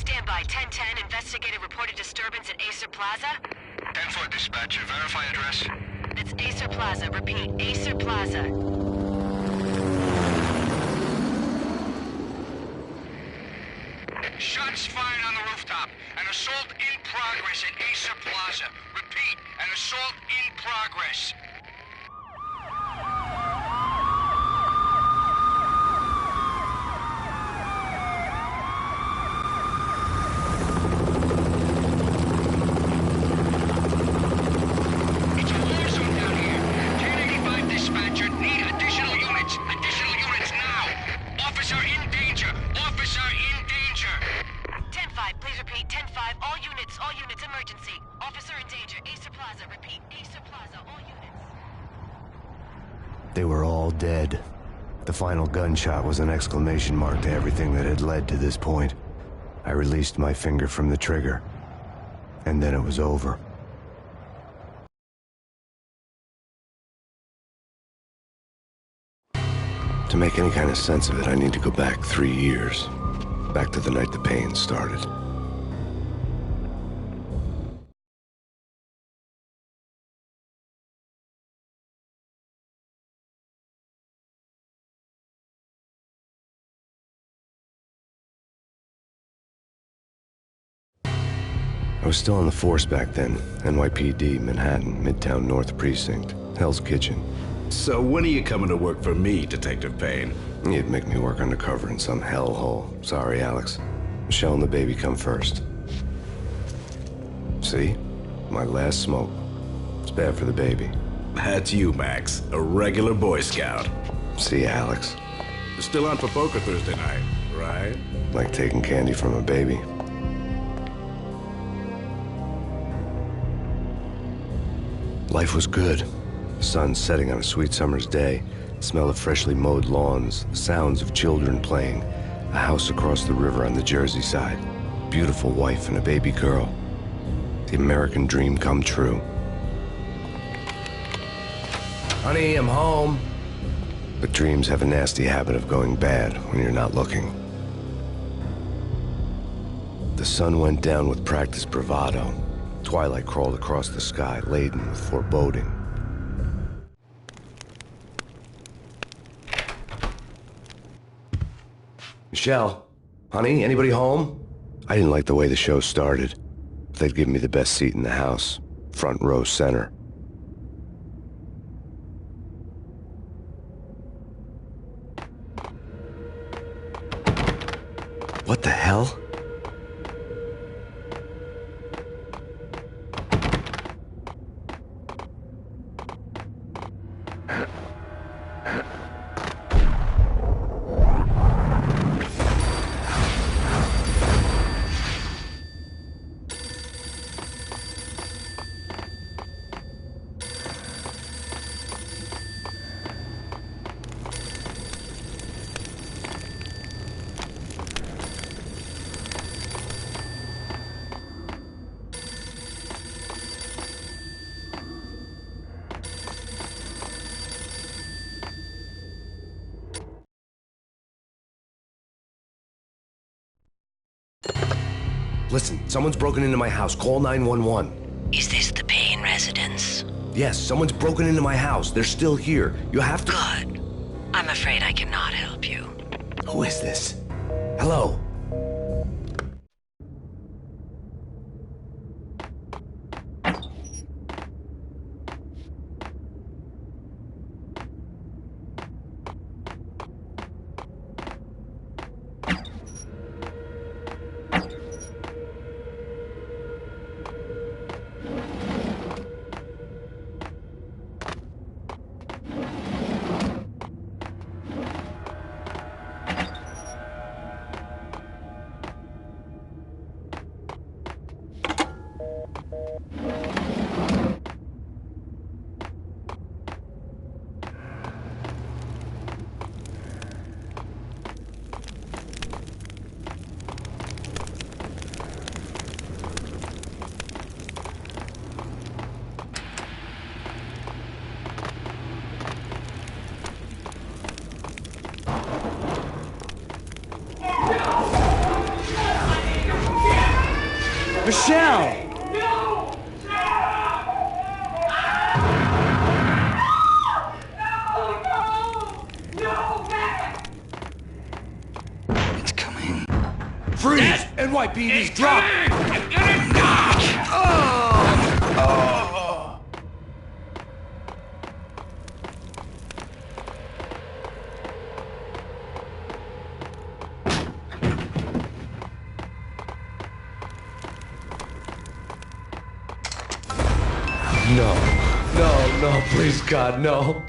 Stand by. 1010, investigator reported disturbance at Acer Plaza. 10-4 dispatcher, verify address. It's Acer Plaza. Repeat, Acer Plaza. Shots fired on the rooftop. An assault in progress at Acer Plaza. Repeat, an assault in progress. It's a war zone down here. 1085 dispatcher, need additional units. Additional units now. Officer in danger. Officer in danger. 10-5, please repeat. 10-5, all units, emergency. Officer in danger, Acer Plaza. Repeat, Acer Plaza, all units. They were all dead. The final gunshot was an exclamation mark to everything that had led to this point. I released my finger from the trigger, and then it was over. To make any kind of sense of it, I need to go back 3 years. Back to the night the Payne started. I was still on the force back then. NYPD, Manhattan, Midtown North Precinct, Hell's Kitchen. So when are you coming to work for me, Detective Payne? You'd make me work undercover in some hellhole. Sorry, Alex. Michelle and the baby come first. See? My last smoke. It's bad for the baby. That's you, Max. A regular Boy Scout. See, Alex. You're still on for poker Thursday night, right? Like taking candy from a baby. Life was good. The sun setting on a sweet summer's day, the smell of freshly mowed lawns, the sounds of children playing, a house across the river on the Jersey side, beautiful wife and a baby girl. The American dream come true. Honey, I'm home. But dreams have a nasty habit of going bad when you're not looking. The sun went down with practiced bravado. Twilight crawled across the sky, laden with foreboding. Michelle, honey, anybody home? I didn't like the way the show started. They'd give me the best seat in the house, front row center. What the hell? Listen, someone's broken into my house. Call 911. Is this the Payne residence? Yes, someone's broken into my house. They're still here. You have to... Good. I'm afraid I cannot help you. Who is this? Hello? Michelle! It's coming. Freeze! NYPD's drop! No, please, God, no.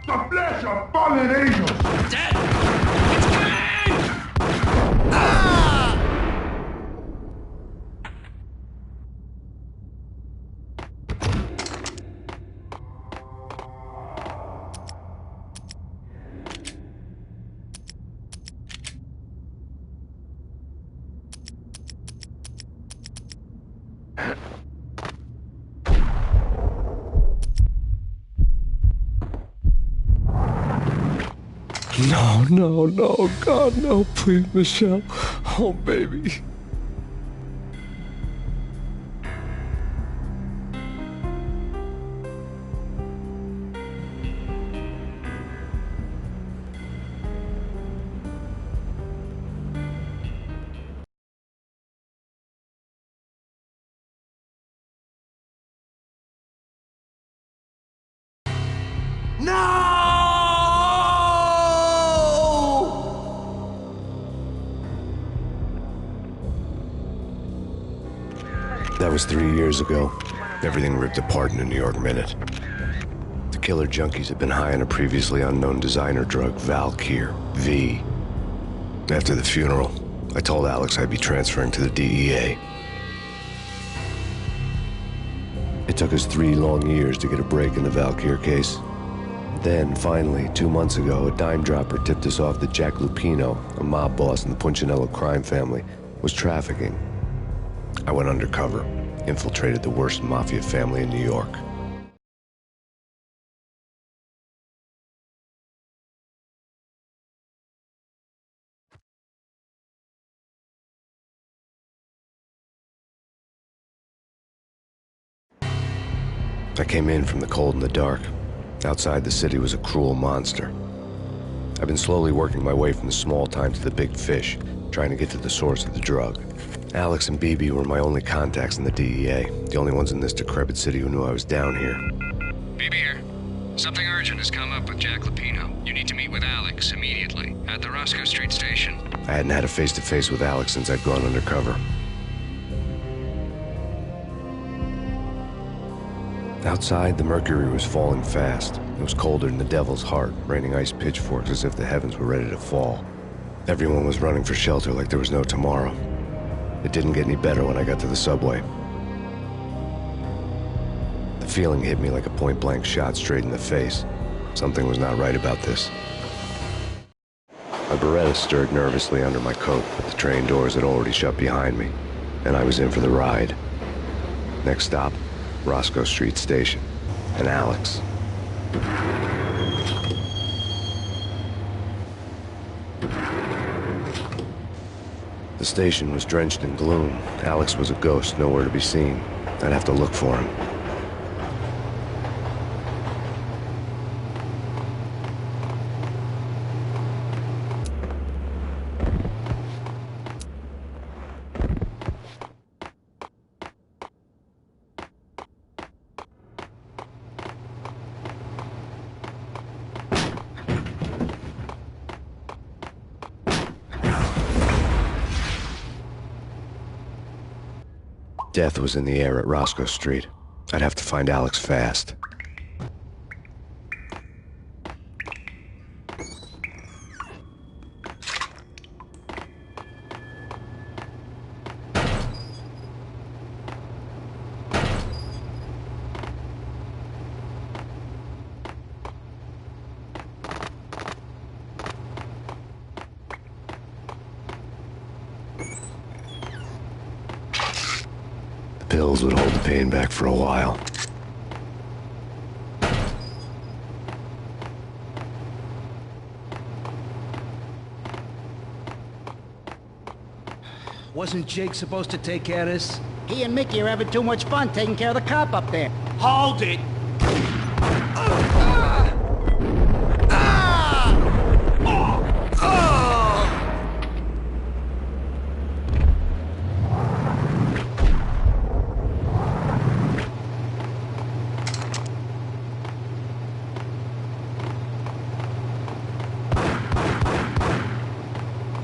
The flesh of fallen angels! Dead! It's coming! No, God, no, please, Michelle. Oh, baby. That was 3 years ago. Everything ripped apart in a New York minute. The killer junkies had been high on a previously unknown designer drug, Valkyr, V. After the funeral, I told Alex I'd be transferring to the DEA. It took us 3 long years to get a break in the Valkyr case. Then, finally, 2 months ago, a dime dropper tipped us off that Jack Lupino, a mob boss in the Punchinello crime family, was trafficking. I went undercover, infiltrated the worst mafia family in New York. I came in from the cold and the dark. Outside the city was a cruel monster. I've been slowly working my way from the small time to the big fish, trying to get to the source of the drug. Alex and BB were my only contacts in the DEA, the only ones in this decrepit city who knew I was down here. BB here. Something urgent has come up with Jack Lupino. You need to meet with Alex immediately at the Roscoe Street station. I hadn't had a face-to-face with Alex since I'd gone undercover. Outside, the mercury was falling fast. It was colder than the devil's heart, raining ice pitchforks as if the heavens were ready to fall. Everyone was running for shelter like there was no tomorrow. It didn't get any better when I got to the subway. The feeling hit me like a point-blank shot straight in the face. Something was not right about this. My Beretta stirred nervously under my coat, but the train doors had already shut behind me, and I was in for the ride. Next stop, Roscoe Street Station, and Alex. The station was drenched in gloom. Alex was a ghost, nowhere to be seen. I'd have to look for him. Death was in the air at Roscoe Street. I'd have to find Alex fast. Pills would hold the pain back for a while. Wasn't Jake supposed to take care of this? He and Mickey are having too much fun taking care of the cop up there. Hold it!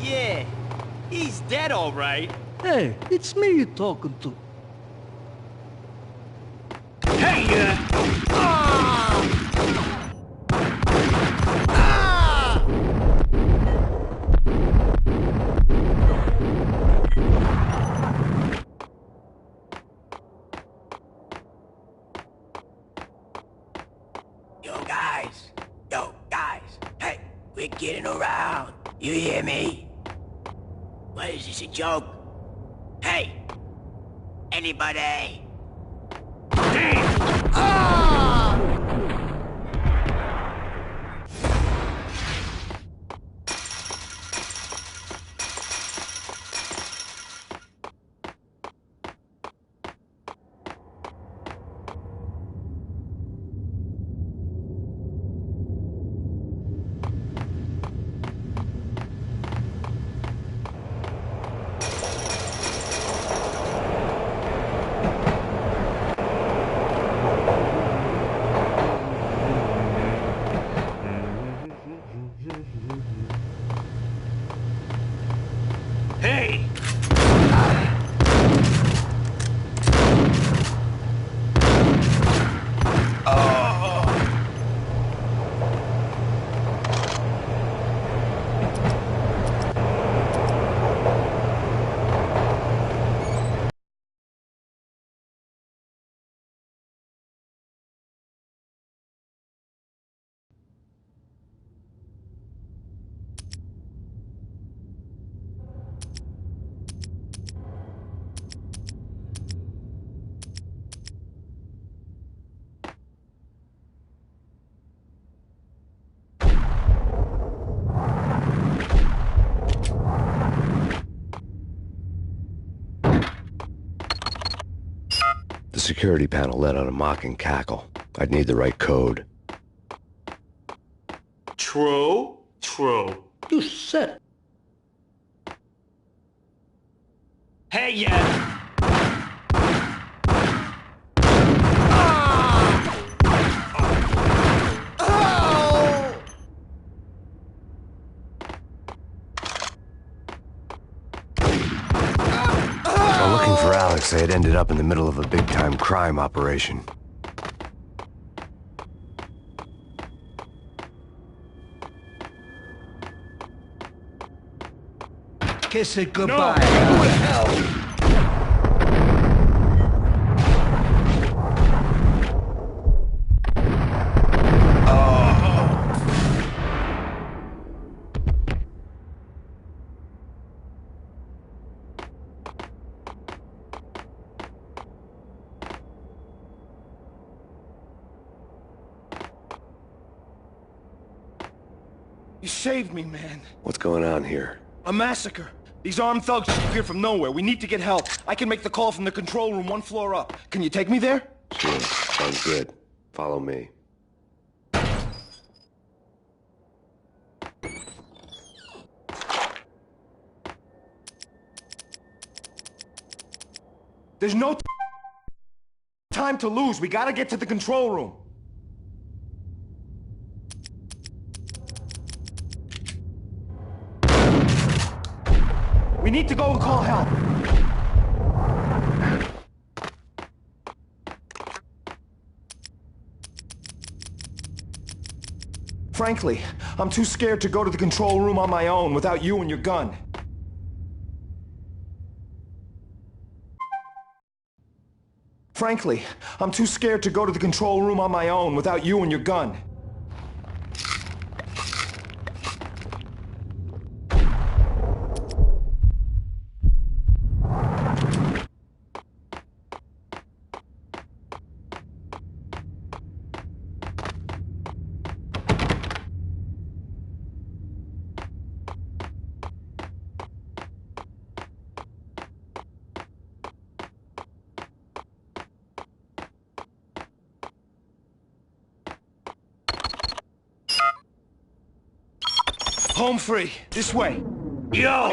Yeah, he's dead all right. Hey, it's me you're talking to. Yo guys, hey, we're getting around. You hear me? What is this, a joke? Hey, anybody? Damn! Ah! Hey! The security panel let out a mocking cackle. I'd need the right code. True. You said. Hey, yeah! While looking for Alex, they had ended up in the middle of a big-time crime operation. Kiss it goodbye. Who the hell? You saved me, man. What's going on here? A massacre. These armed thugs just appeared from nowhere. We need to get help. I can make the call from the control room 1 floor up. Can you take me there? Sure, sounds good. Follow me. There's no time to lose. We gotta get to the control room. We need to go and call help. Frankly, I'm too scared to go to the control room on my own without you and your gun. Frankly, I'm too scared to go to the control room on my own without you and your gun. Home free. This way. Yo!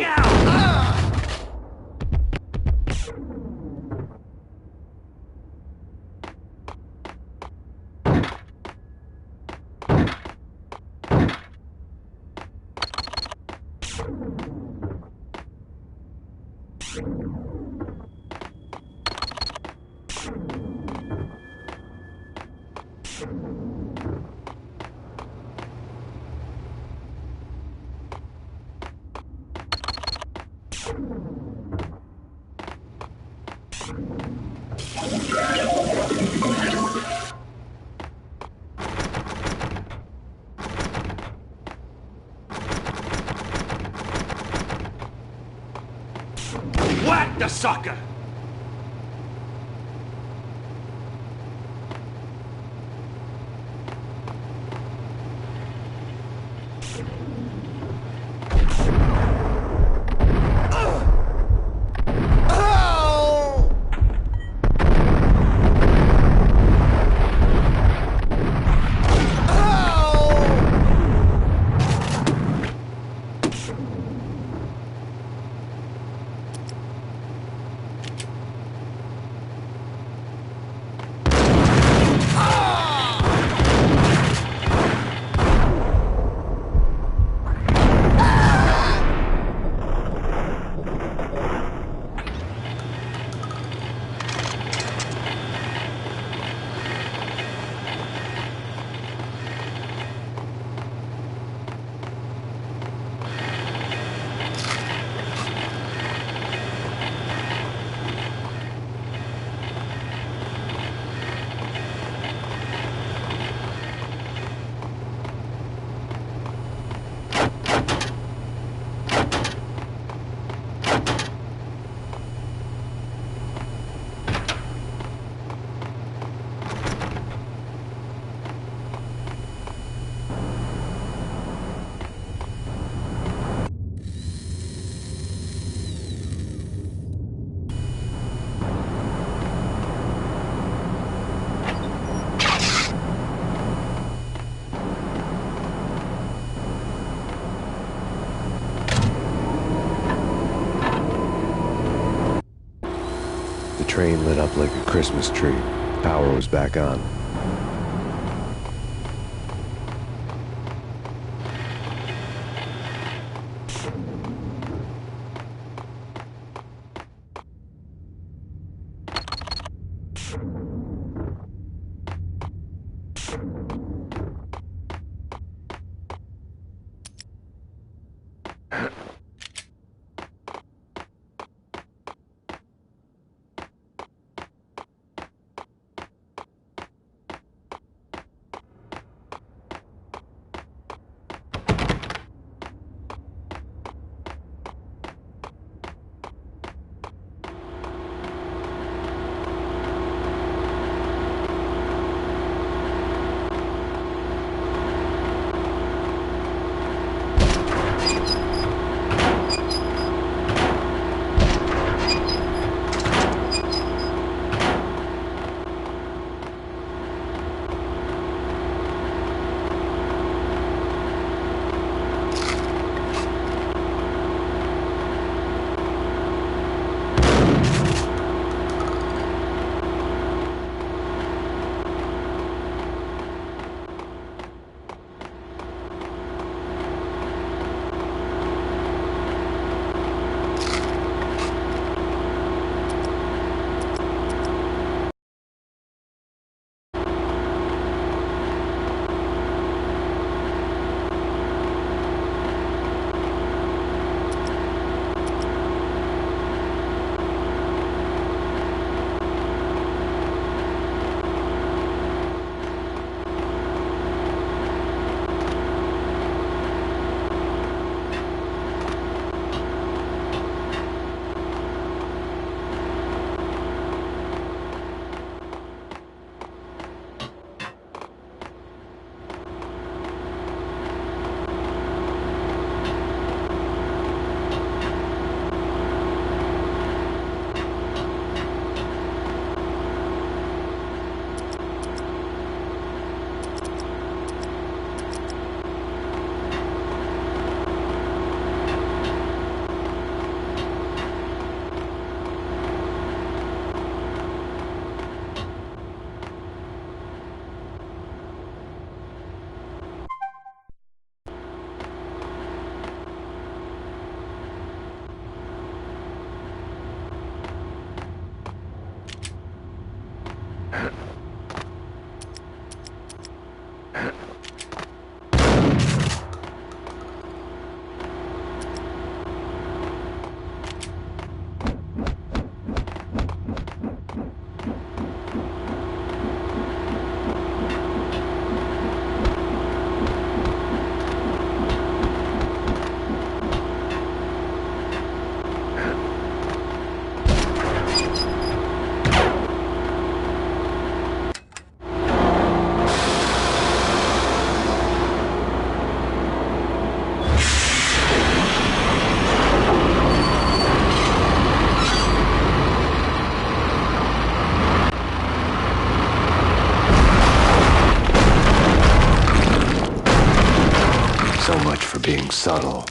Whack the sucker! The train lit up like a Christmas tree. Power was back on. subtle.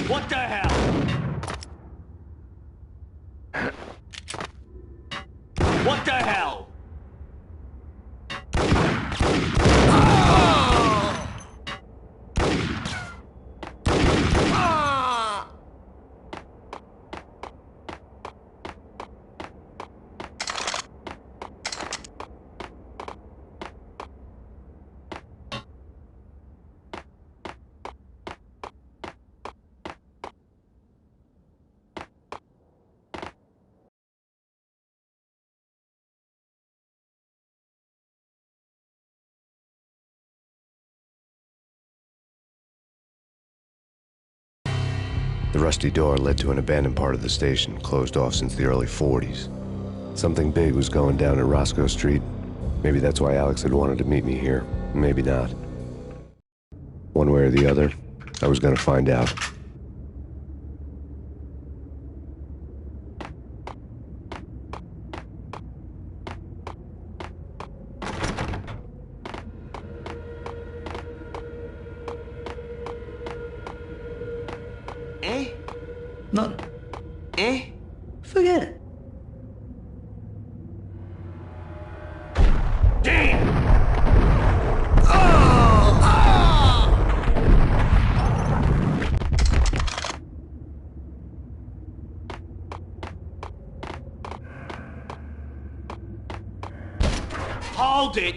What the hell? What the hell? The rusty door led to an abandoned part of the station, closed off since the early 40s. Something big was going down at Roscoe Street. Maybe that's why Alex had wanted to meet me here. Maybe not. One way or the other, I was gonna find out. Eh? None. Eh? Forget it. Damn! Hold it!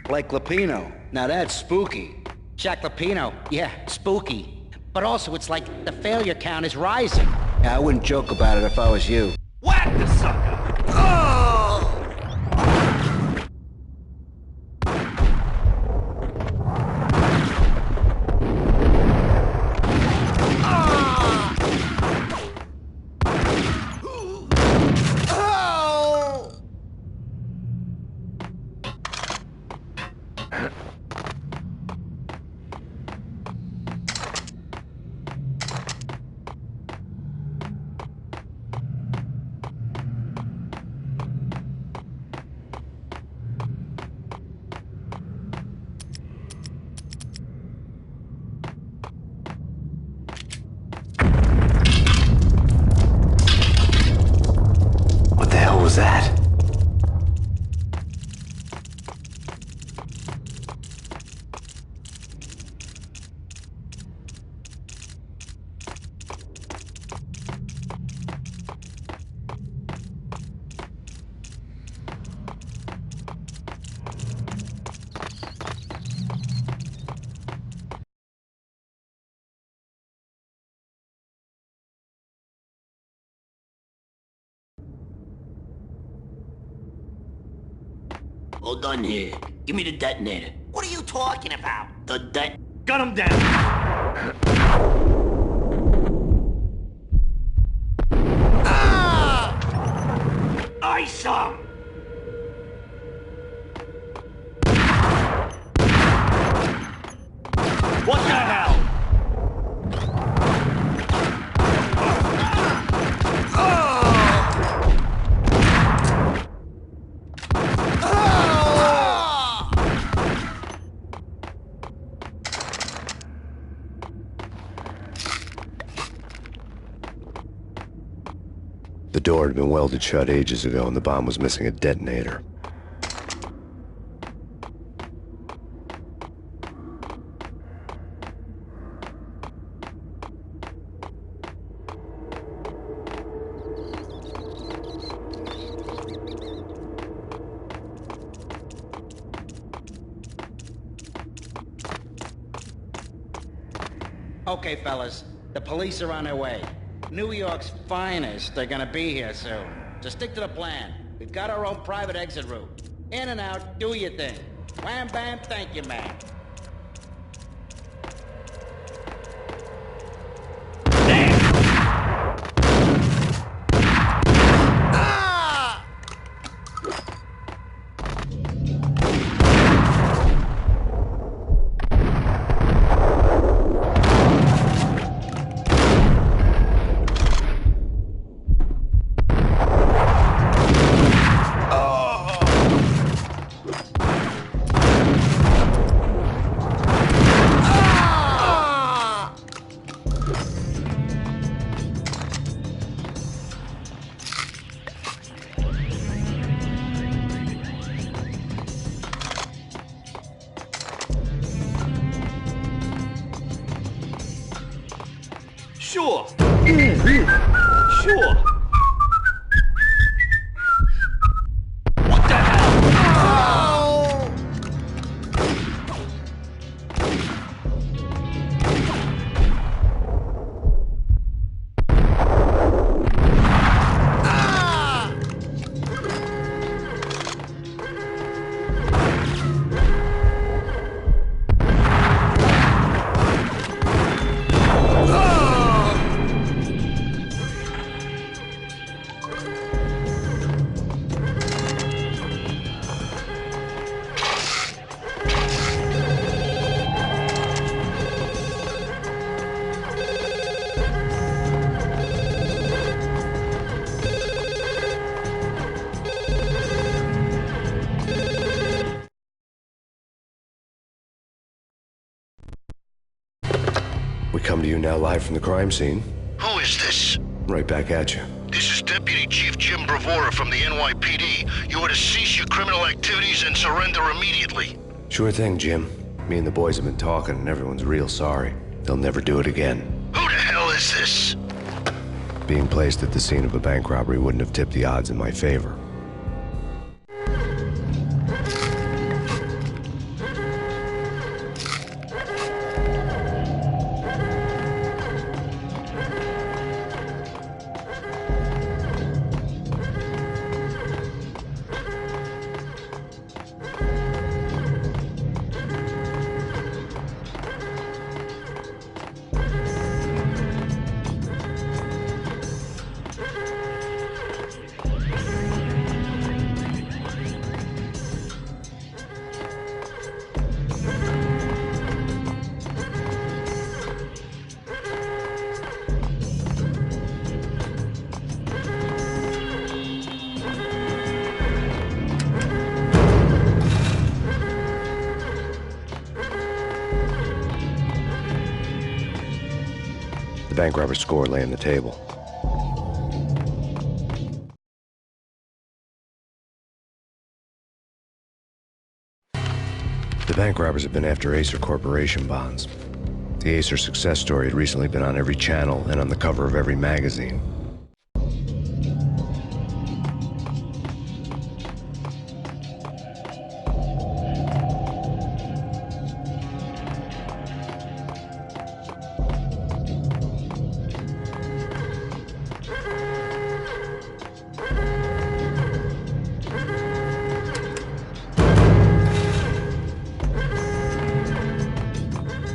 Like Lapino. Now that's spooky. Jack Lapino. Yeah, spooky. But also it's like the failure count is rising. Yeah, I wouldn't joke about it if I was you. Whack the sucker! What the hell was that? Hold on here. Give me the detonator. What are you talking about? The Gun him down! Ice him! What the hell? The door had been welded shut ages ago, and the bomb was missing a detonator. Okay, fellas. The police are on their way. New York's finest are gonna be here soon. So stick to the plan. We've got our own private exit route. In and out, do your thing. Wham bam, thank you, man. Sure. Sure. What the hell? We come to you now live from the crime scene. Who is this? Right back at you. This is Deputy Chief Jim Bravura from the NYPD. You are to cease your criminal activities and surrender immediately. Sure thing, Jim. Me and the boys have been talking, and everyone's real sorry. They'll never do it again. Who the hell is this? Being placed at the scene of a bank robbery wouldn't have tipped the odds in my favor. The bank robber's score lay on the table. The bank robbers have been after Acer Corporation bonds. The Acer success story had recently been on every channel and on the cover of every magazine.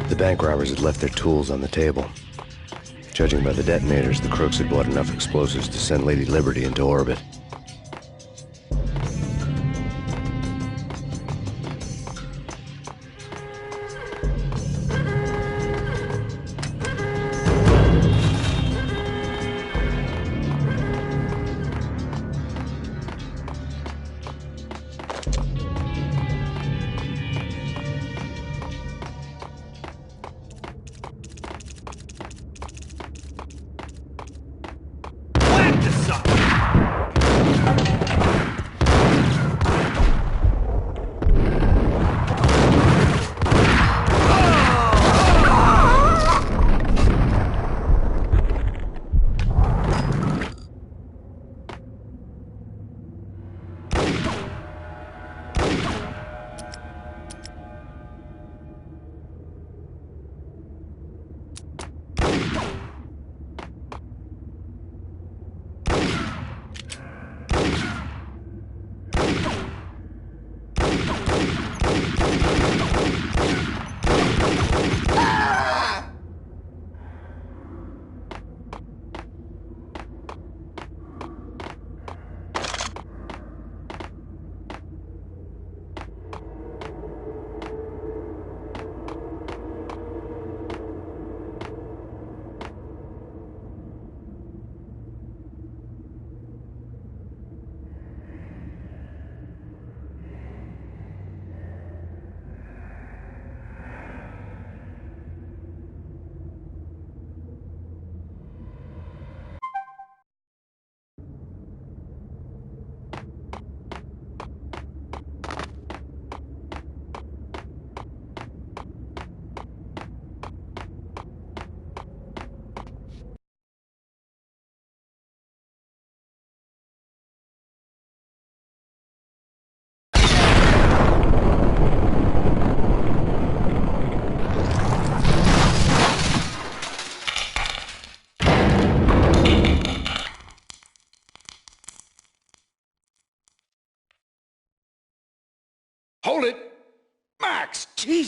The bank robbers had left their tools on the table. Judging by the detonators, the crooks had bought enough explosives to send Lady Liberty into orbit. Whack the sucker!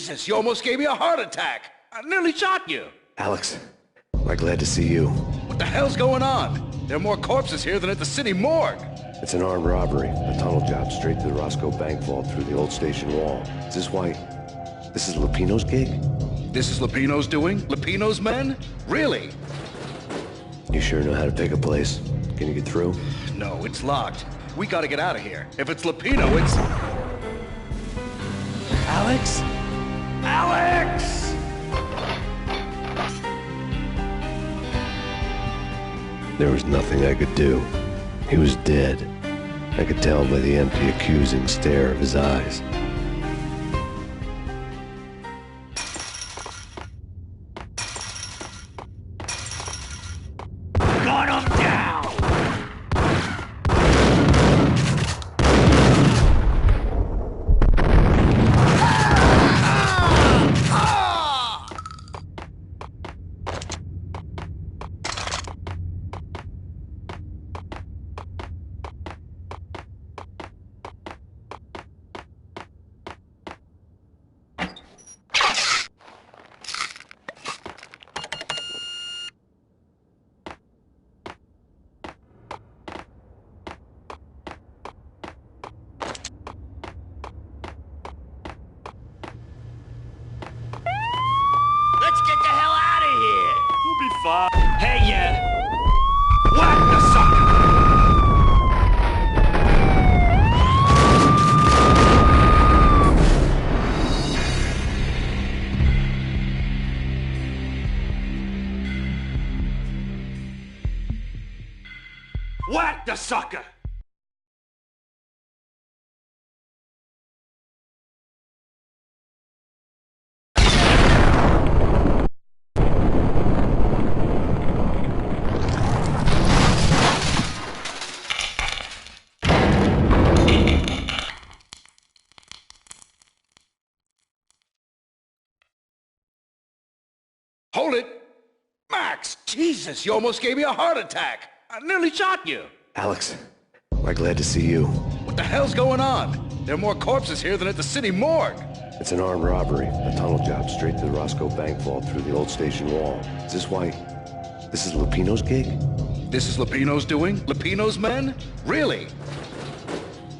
Jesus, you almost gave me a heart attack. I nearly shot you. Alex, we're glad to see you. What the hell's going on? There are more corpses here than at the city morgue. It's an armed robbery, a tunnel job straight to the Roscoe Bank vault through the old station wall. Is this why... This is Lupino's gig? This is Lupino's doing? Lupino's men? Really? You sure know how to pick a place. Can you get through? No, it's locked. We gotta get out of here. If it's Lupino, it's... Alex? Alex! There was nothing I could do. He was dead. I could tell by the empty, accusing stare of his eyes. Gun him down! Hey, yeah! Whack the sucker! Whack the sucker! Hold it! Max! Jesus, you almost gave me a heart attack! I nearly shot you! Alex, we're glad to see you. What the hell's going on? There are more corpses here than at the city morgue! It's an armed robbery, a tunnel job straight to the Roscoe Bank vault through the old station wall. Is this why... This is Lupino's gig? This is Lupino's doing? Lupino's men? Really?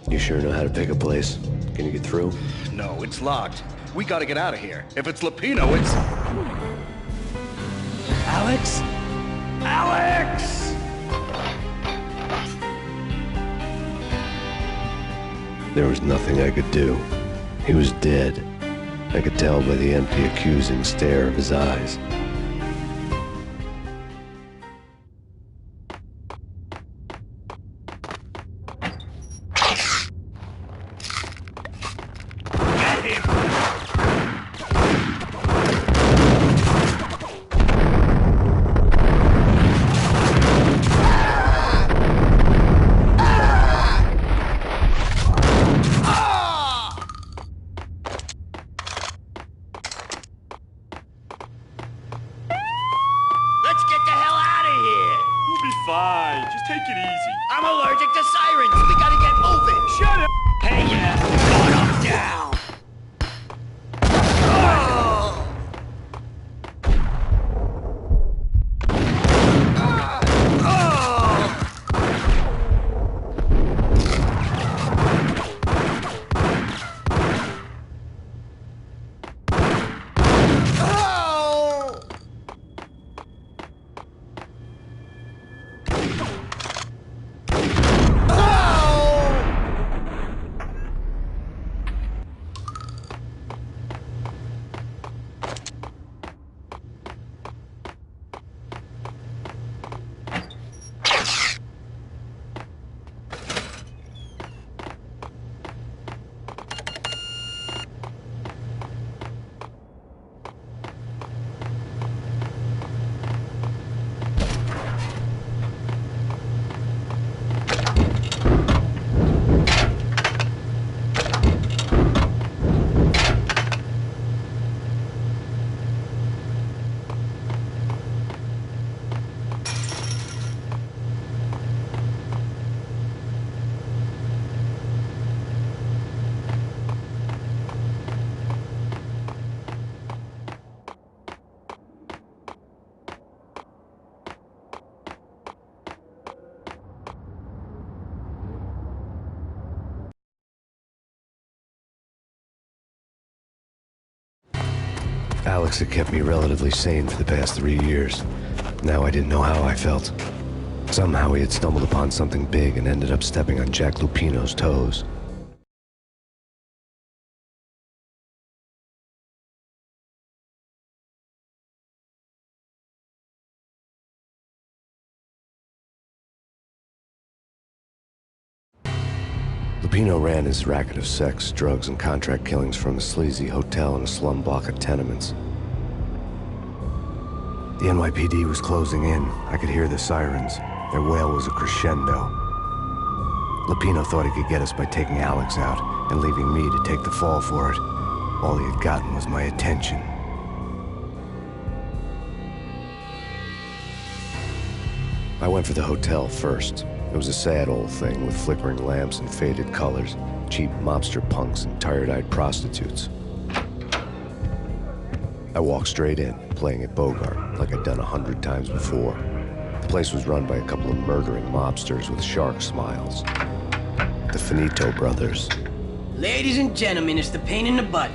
You sure know how to pick a place. Can you get through? No, it's locked. We gotta get out of here. If it's Lupino, it's... Alex? Alex! There was nothing I could do. He was dead. I could tell by the empty, accusing stare of his eyes. Fine, just take it easy. I'm allergic to sirens. We gotta get moving. Shut up! Hey, yeah! Gun him down! Alex had kept me relatively sane for the past 3 years. Now I didn't know how I felt. Somehow he had stumbled upon something big and ended up stepping on Jack Lupino's toes. Lupino ran his racket of sex, drugs, and contract killings from a sleazy hotel in a slum block of tenements. The NYPD was closing in. I could hear the sirens. Their wail was a crescendo. Lupino thought he could get us by taking Alex out and leaving me to take the fall for it. All he had gotten was my attention. I went for the hotel first. It was a sad old thing with flickering lamps and faded colors, cheap mobster punks and tired-eyed prostitutes. I walked straight in, playing at Bogart, like I'd done 100 times before. The place was run by a couple of murdering mobsters with shark smiles. The Finito brothers. Ladies and gentlemen, it's the Payne in the butt.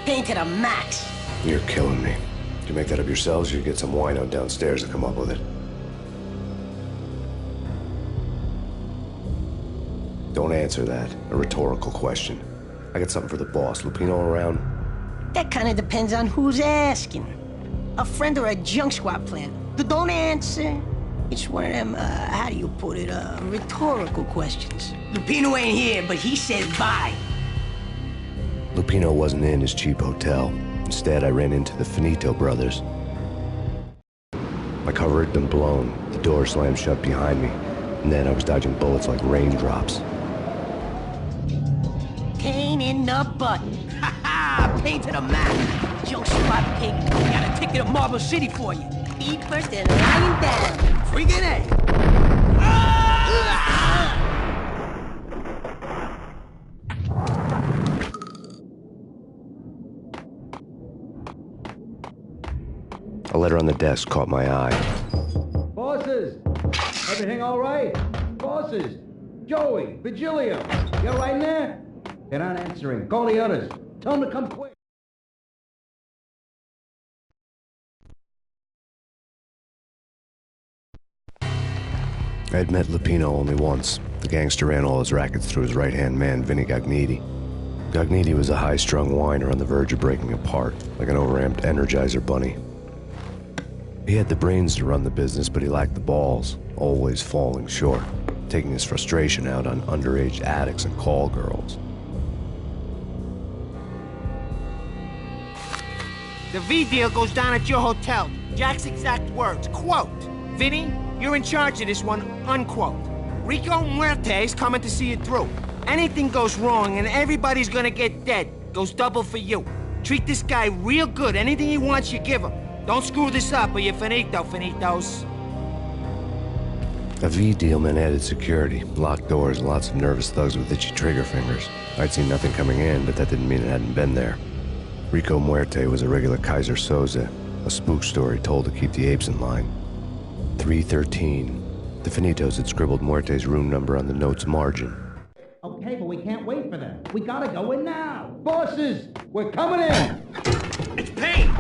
Payne to the max. You're killing me. Did you make that up yourselves, or you get some wino downstairs to come up with it? Don't answer that. A rhetorical question. I got something for the boss. Lupino around? That kind of depends on who's asking. A friend or a junk squad plan. Don't answer. It's one of them, how do you put it, rhetorical questions. Lupino ain't here, but he said bye. Lupino wasn't in his cheap hotel. Instead, I ran into the Finito brothers. My cover had been blown. The door slammed shut behind me. And then I was dodging bullets like raindrops. Payne in the butt. Ha ha! Payne to the max. Junk squad pig. Got a ticket to Marble City for you. Feet first and lying down. Freaking A. A letter on the desk caught my eye. Bosses! Everything all right? Bosses! Joey! Vigilio! You all right in there? They're not answering. Call the others. Tell them to come quick. I had met Lupino only once. The gangster ran all his rackets through his right-hand man, Vinny Gagniti. Gagniti was a high-strung whiner on the verge of breaking apart, like an overamped Energizer bunny. He had the brains to run the business, but he lacked the balls, always falling short, taking his frustration out on underage addicts and call girls. The V deal goes down at your hotel. Jack's exact words, quote, "Vinny, you're in charge of this one," unquote. Rico Muerte's coming to see it through. Anything goes wrong and everybody's gonna get dead. Goes double for you. Treat this guy real good. Anything he wants, you give him. Don't screw this up or you're finito, finitos. A V deal meant added security, locked doors, and lots of nervous thugs with itchy trigger fingers. I'd seen nothing coming in, but that didn't mean it hadn't been there. Rico Muerte was a regular Kaiser Soze, a spook story told to keep the apes in line. 313. The Finitos had scribbled Muerte's room number on the note's margin. Okay, but we can't wait for them. We gotta go in now. Bosses, we're coming in. It's Payne.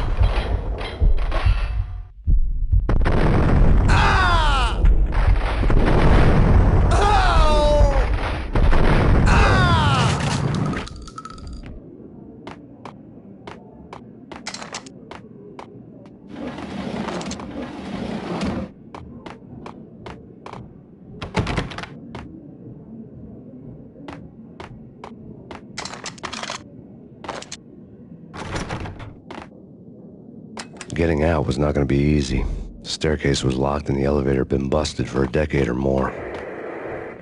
Getting out was not going to be easy. The staircase was locked and the elevator had been busted for a decade or more.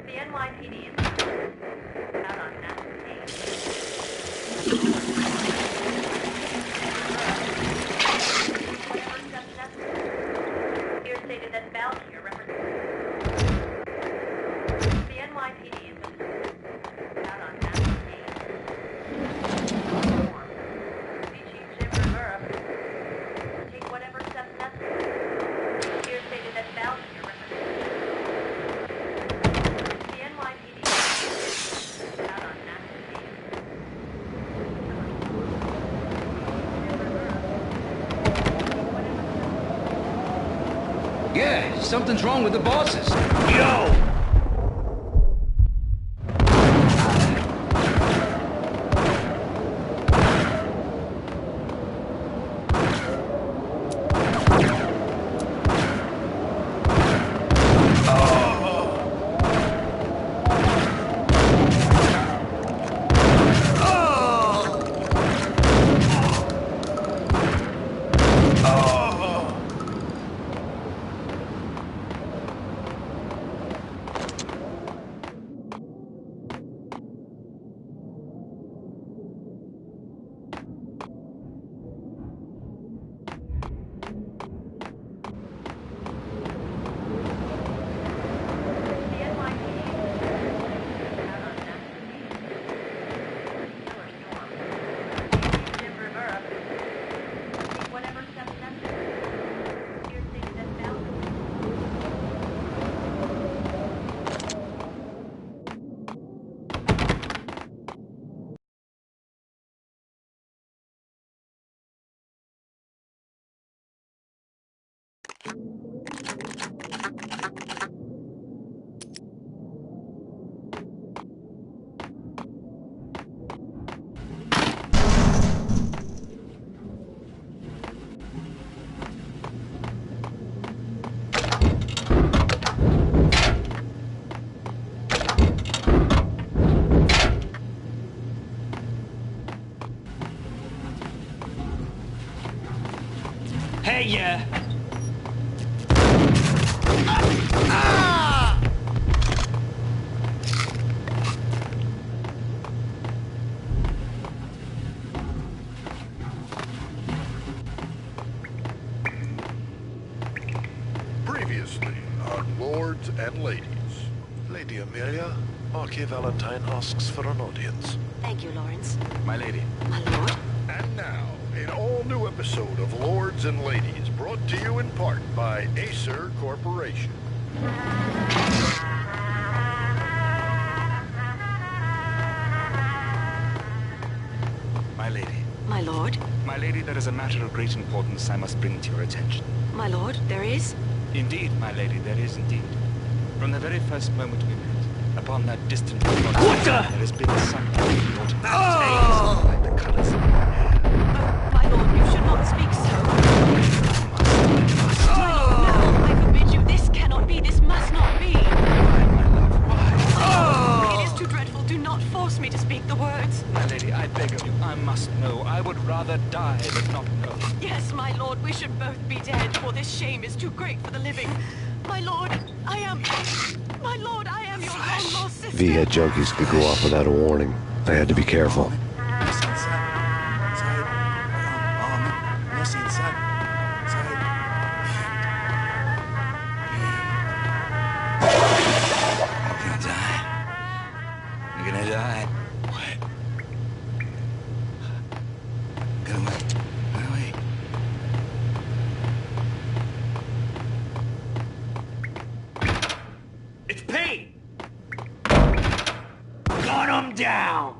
The NYPD is out on Master Payne. Here stated that Valkyrie represents the NYPD is out on Master Payne. Chief Jim Rivera. Take whatever steps necessary. Here stated that Valkyrie represents Yeah, something's wrong with the bosses. Yo! Hey, yeah. Previously on Lords and Ladies. Lady Amelia, Marquis Valentine asks for an audience. Thank you, Lawrence. My lady. My lord? And now, an all-new episode of Lords and Ladies, brought to you in part by Acer Corporation. My lady. My lord? My lady, there is a matter of great importance I must bring to your attention. My lord, there is? Indeed, my lady, there is indeed. From the very first moment we met, upon that distant what there has been something in your Oh! like the colors of your hair. My lord, you should not speak so. My lord, no, I forbid you. This cannot be. This must not be. Why, my love, why? Oh! It is too dreadful. Do not force me to speak the words. My lady, I beg of you, I must know. I would rather die than not know. Yes, my lord, we should both be dead, for this shame is too great for the living. My lord, I am... My lord, I am your long-lost sister. V-head junkies could go off without a warning. I had to be careful. You're gonna die. What? Get away. Get away. It's Payne! Gun him down!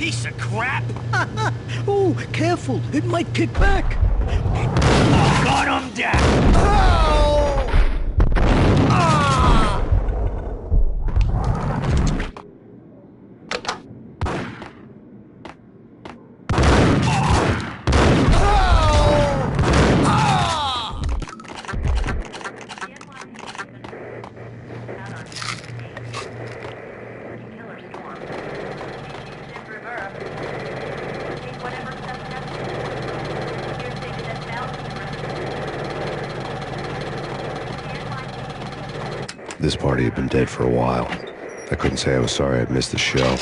piece of crap! Oh, careful. It might kick back. Got him down! This party had been dead for a while. I couldn't say I was sorry I'd missed the show.